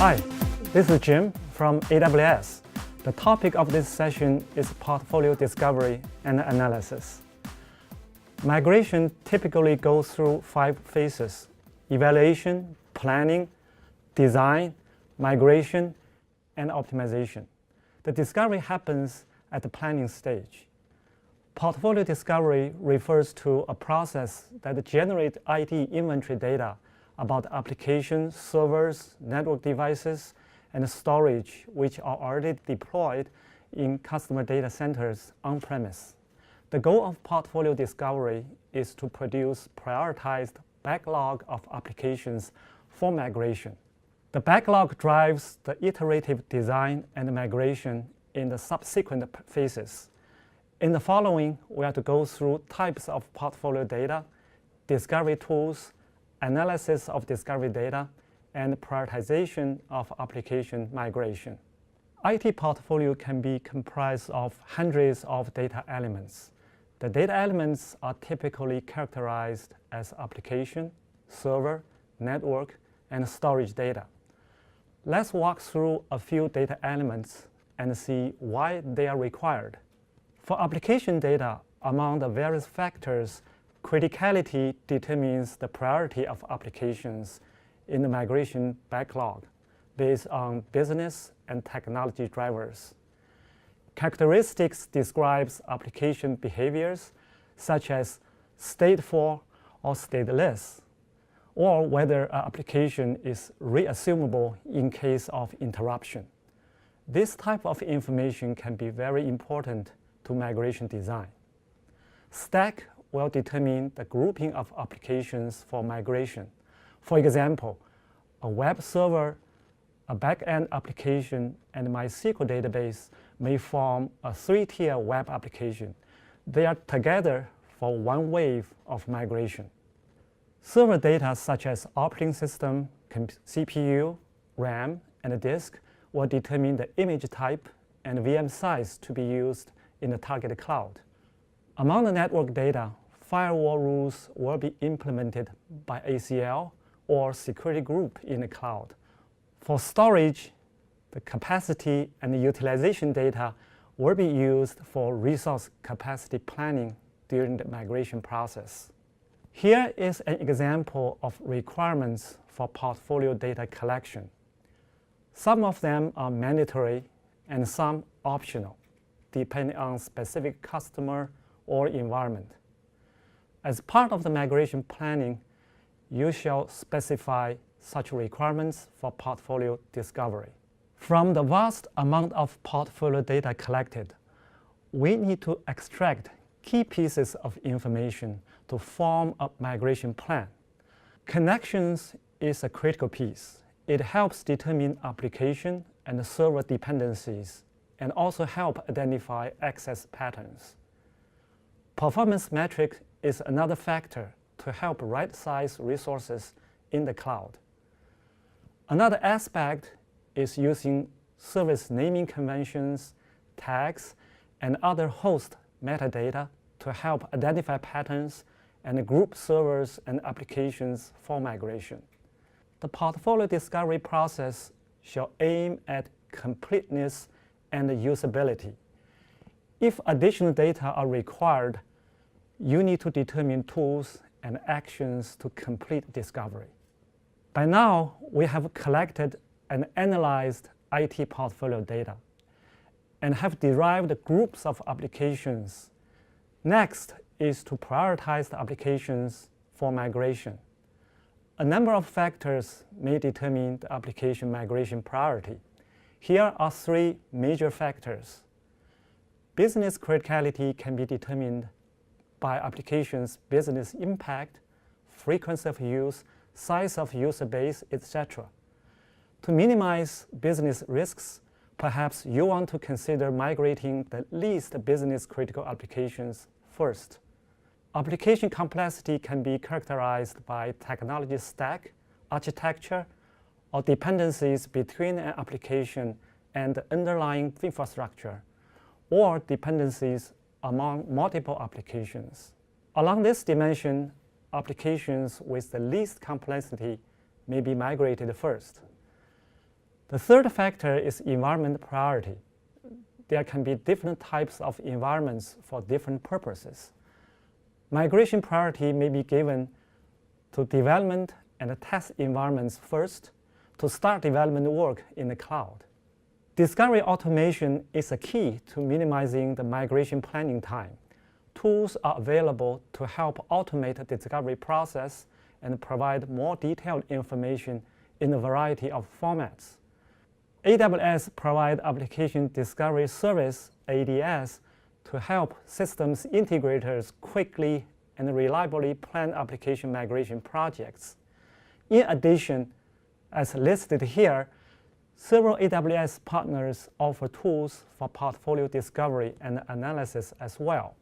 Hi, this is Jim from AWS. The topic of this session is portfolio discovery and analysis. Migration typically goes through 5 phases: evaluation, planning, design, migration, and optimization. The discovery happens at the planning stage. Portfolio discovery refers to a process that generates IT inventory data about applications, servers, network devices, and storage which are already deployed in customer data centers on-premise. The goal of portfolio discovery is to produce prioritized backlog of applications for migration. The backlog drives the iterative design and migration in the subsequent phases. In the following, we are to go through types of portfolio data, discovery tools, analysis of discovery data, and prioritization of application migration. IT portfolio can be comprised of hundreds of data elements. The data elements are typically characterized as application, server, network, and storage data. Let's walk through a few data elements and see why they are required. For application data, among the various factors, criticality determines the priority of applications in the migration backlog based on business and technology drivers. Characteristics describes application behaviors such as stateful or stateless, or whether an application is reassumable in case of interruption. This type of information can be very important to migration design. Stack will determine the grouping of applications for migration. For example, a web server, a back-end application, and MySQL database may form a 3-tier web application. They are together for one wave of migration. Server data such as operating system, CPU, RAM, and disk will determine the image type and VM size to be used in the target cloud. Among the network data, firewall rules will be implemented by ACL or security group in the cloud. For storage, the capacity and the utilization data will be used for resource capacity planning during the migration process. Here is an example of requirements for portfolio data collection. Some of them are mandatory and some optional, depending on specific customer or environment. As part of the migration planning, you shall specify such requirements for portfolio discovery. From the vast amount of portfolio data collected, we need to extract key pieces of information to form a migration plan. Connections is a critical piece. It helps determine application and server dependencies and also help identify access patterns. Performance metric is another factor to help right-size resources in the cloud. Another aspect is using service naming conventions, tags, and other host metadata to help identify patterns and group servers and applications for migration. The portfolio discovery process shall aim at completeness and usability. If additional data are required, you need to determine tools and actions to complete discovery. By now, we have collected and analyzed IT portfolio data and have derived groups of applications. Next is to prioritize the applications for migration. A number of factors may determine the application migration priority. Here are 3 major factors. Business criticality can be determined by application's business impact, frequency of use, size of user base, etc. To minimize business risks, perhaps you want to consider migrating the least business critical applications first. Application complexity can be characterized by technology stack, architecture, or dependencies between an application and the underlying infrastructure, or dependencies among multiple applications. Along this dimension, applications with the least complexity may be migrated first. The third factor is environment priority. There can be different types of environments for different purposes. Migration priority may be given to development and test environments first to start development work in the cloud. Discovery automation is a key to minimizing the migration planning time. Tools are available to help automate the discovery process and provide more detailed information in a variety of formats. AWS provides Application Discovery Service, ADS, to help systems integrators quickly and reliably plan application migration projects. In addition, as listed here, several AWS partners offer tools for portfolio discovery and analysis as well.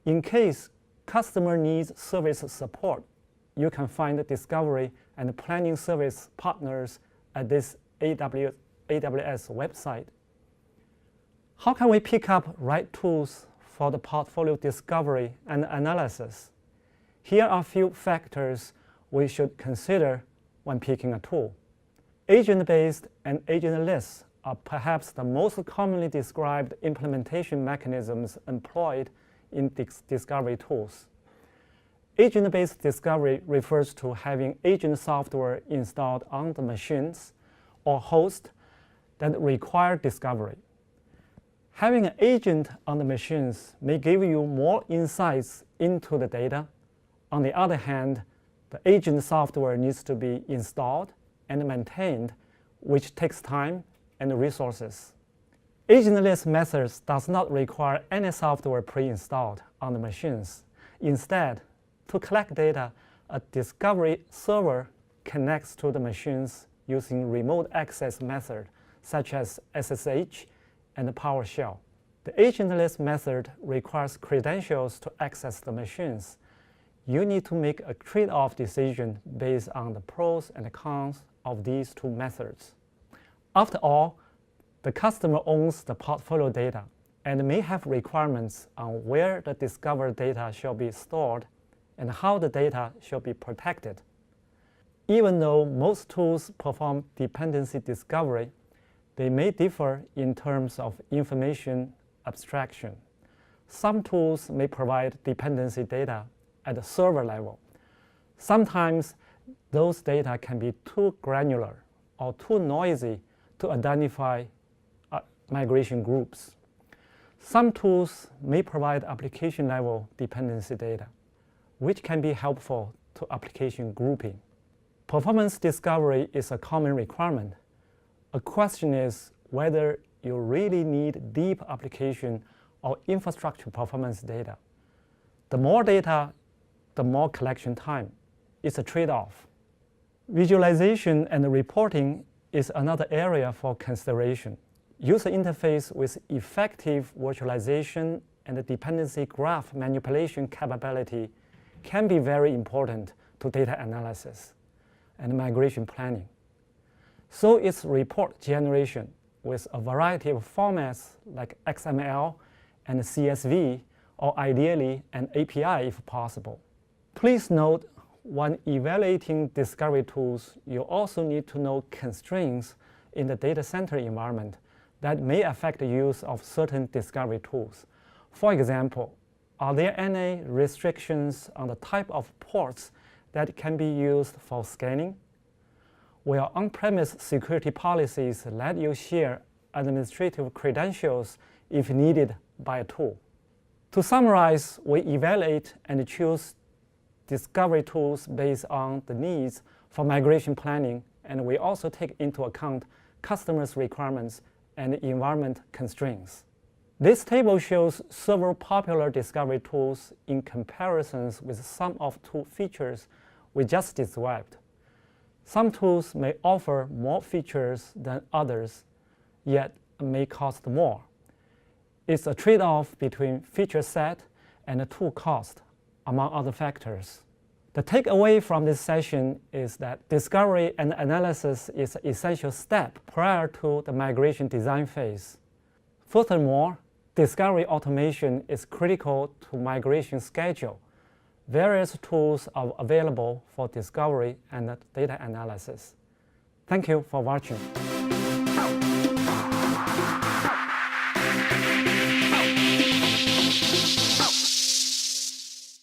In case customer needs service support, you can find discovery and planning service partners at this AWS website. How can we pick up right tools for the portfolio discovery and analysis? Here are a few factors we should consider when picking a tool. Agent-based and agentless are perhaps the most commonly described implementation mechanisms employed in discovery tools. Agent-based discovery refers to having agent software installed on the machines or host that require discovery. Having an agent on the machines may give you more insights into the data. On the other hand, the agent software needs to be installed and maintained, which takes time and resources. Agentless methods does not require any software pre-installed on the machines. Instead, to collect data, a discovery server connects to the machines using remote access method such as SSH and PowerShell. The agentless method requires credentials to access the machines. You need to make a trade-off decision based on the pros and cons of these two methods. After all, the customer owns the portfolio data and may have requirements on where the discovered data shall be stored and how the data shall be protected. Even though most tools perform dependency discovery, they may differ in terms of information abstraction. Some tools may provide dependency data at the server level. Sometimes those data can be too granular or too noisy to identify migration groups. Some tools may provide application-level dependency data, which can be helpful to application grouping. Performance discovery is a common requirement. A question is whether you really need deep application or infrastructure performance data. The more data, the more collection time. It's a trade-off. Visualization and reporting is another area for consideration. User interface with effective virtualization and dependency graph manipulation capability can be very important to data analysis and migration planning. So is report generation with a variety of formats like XML and CSV, or ideally an API if possible. Please note, when evaluating discovery tools, you also need to know constraints in the data center environment that may affect the use of certain discovery tools. For example, are there any restrictions on the type of ports that can be used for scanning? Will on-premise security policies let you share administrative credentials if needed by a tool? To summarize, we evaluate and choose discovery tools based on the needs for migration planning, and we also take into account customers' requirements and environment constraints. This table shows several popular discovery tools in comparisons with some of two features we just described. Some tools may offer more features than others, yet may cost more. It's a trade-off between feature set and tool cost, among other factors. The takeaway from this session is that discovery and analysis is an essential step prior to the migration design phase. Furthermore, discovery automation is critical to migration schedule. Various tools are available for discovery and data analysis. Thank you for watching.